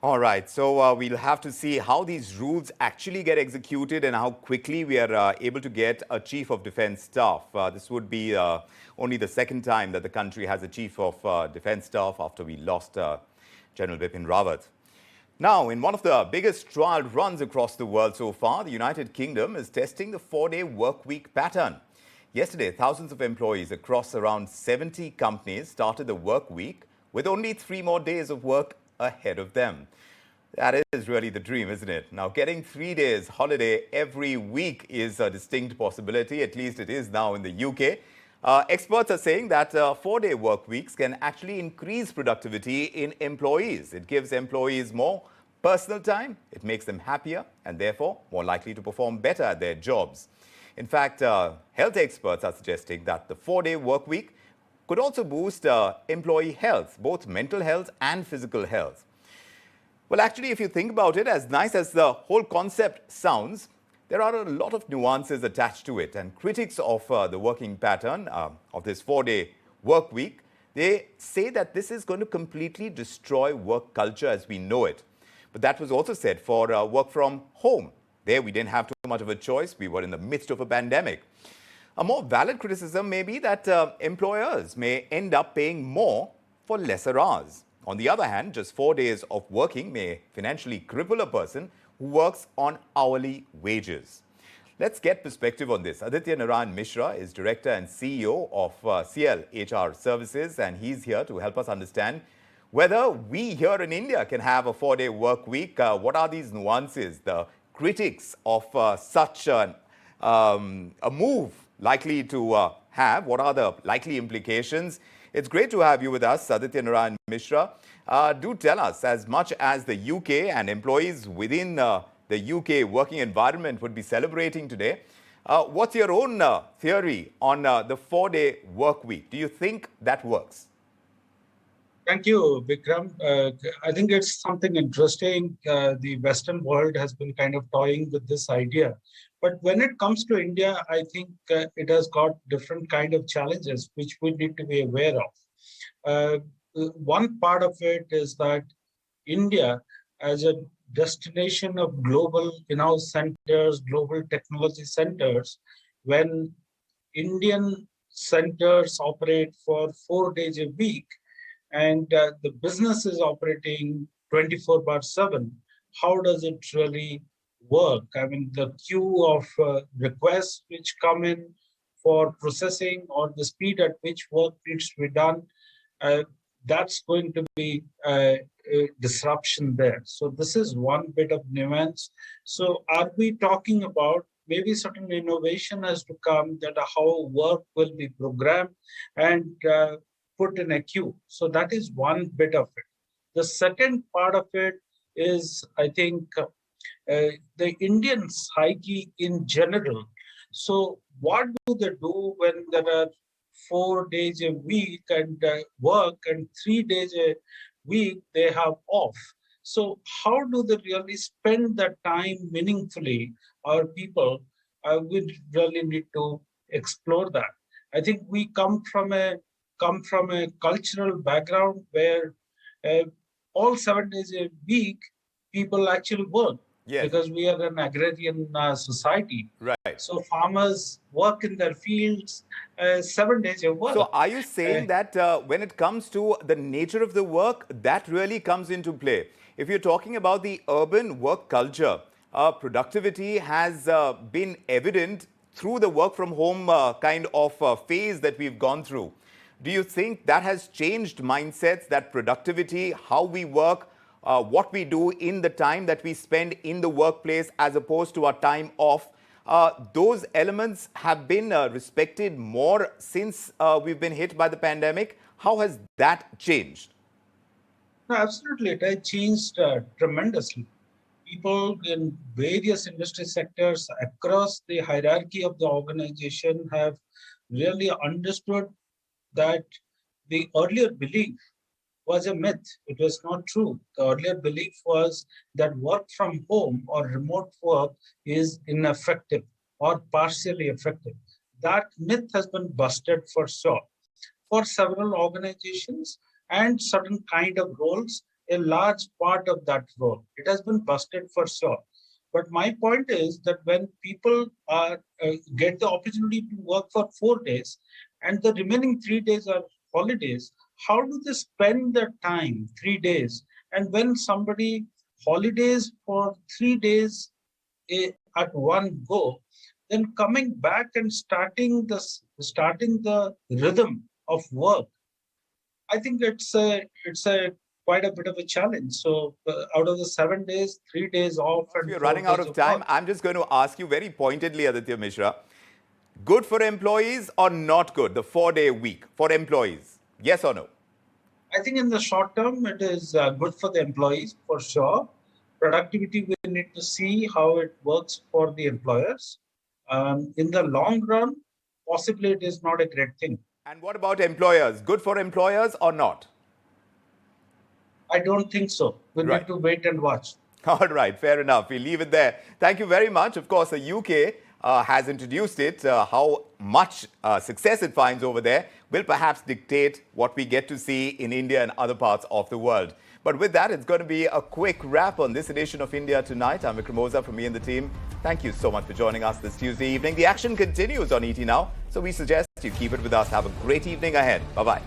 All right, so we'll have to see how these rules actually get executed and how quickly we are able to get a chief of defense staff. This would be only the second time that the country has a chief of defense staff after we lost General Bipin Rawat. Now, in one of the biggest trial runs across the world so far, the United Kingdom is testing the 4-day work week pattern. Yesterday, thousands of employees across around 70 companies started the work week with only 3 more days of work ahead of them. That is really the dream, isn't it? Now, getting 3 days holiday every week is a distinct possibility. At least it is now in the UK. Experts are saying that 4-day work weeks can actually increase productivity in employees. It gives employees more personal time, it makes them happier, and therefore more likely to perform better at their jobs. In fact, health experts are suggesting that the 4-day work week could also boost employee health, both mental health and physical health. Well, actually, if you think about it, as nice as the whole concept sounds, there are a lot of nuances attached to it. And critics of the working pattern of this 4-day work week, they say that this is going to completely destroy work culture as we know it. But that was also said for work from home. There we didn't have too much of a choice. We were in the midst of a pandemic. A more valid criticism may be that employers may end up paying more for lesser hours. On the other hand, just 4 days of working may financially cripple a person who works on hourly wages. Let's get perspective on this. Aditya Narayan Mishra is Director and CEO of Ciel HR Services, and he's here to help us understand whether we here in India can have a 4-day work week. What are these nuances, the critics of such a move likely to have? What are the likely implications? It's great to have you with us, Aditya Narayan Mishra. Do tell us, as much as the UK and employees within the UK working environment would be celebrating today, what's your own theory on the 4-day work week? Do you think that works? Thank you, Vikram. I think it's something interesting. The Western world has been kind of toying with this idea. But when it comes to India, I think it has got different kind of challenges which we need to be aware of. One part of it is that India, as a destination of global in-house centers, global technology centers, when Indian centers operate for 4 days a week, and the business is operating 24/7, how does it really work? I mean, the queue of requests which come in for processing or the speed at which work needs to be done, that's going to be a disruption there. So this is one bit of nuance. So are we talking about maybe certain innovation has to come that how work will be programmed and put in a queue. So that is one bit of it. The second part of it is, I think, the Indian psyche in general. So what do they do when there are 4 days a week and work and 3 days a week they have off? So how do they really spend that time meaningfully? Our people, we really need to explore that. I think we come from a cultural background where uh, all 7 days a week people actually work. Yes. Because we are an agrarian society. Right. So farmers work in their fields 7 days a week. So are you saying that when it comes to the nature of the work, that really comes into play? If you're talking about the urban work culture, productivity has been evident through the work from home kind of phase that we've gone through. Do you think that has changed mindsets, that productivity, how we work, what we do in the time that we spend in the workplace as opposed to our time off? Those elements have been respected more since we've been hit by the pandemic. How has that changed? No, absolutely. It has changed tremendously. People in various industry sectors across the hierarchy of the organization have really understood that the earlier belief was a myth. It was not true. The earlier belief was that work from home or remote work is ineffective or partially effective. That myth has been busted for sure. For several organizations and certain kind of roles, a large part of that role. It has been busted for sure. But my point is that when people get the opportunity to work for 4 days and the remaining 3 days are holidays, how do they spend their time, 3 days? And when somebody holidays for 3 days at one go, then coming back and starting the rhythm of work, I think it's a quite a bit of a challenge. So out of the 7 days, 3 days off If and you're four running out days of of time, work. I'm just going to ask you very pointedly, Aditya Mishra, good for employees or not good, the 4-day week for employees? Yes or no? I think in the short term, it is good for the employees for sure. Productivity, we need to see how it works for the employers. In the long run, possibly it is not a great thing. And what about employers? Good for employers or not? I don't think so. We Right. need to wait and watch. All right, fair enough. We'll leave it there. Thank you very much. Of course, the UK has introduced it. How much success it finds over there will perhaps dictate what we get to see in India and other parts of the world. But with that, it's going to be a quick wrap on this edition of India Tonight. I'm Vikram from me and the team. Thank you so much for joining us this Tuesday evening. The action continues on ET Now, so we suggest you keep it with us. Have a great evening ahead. Bye-bye.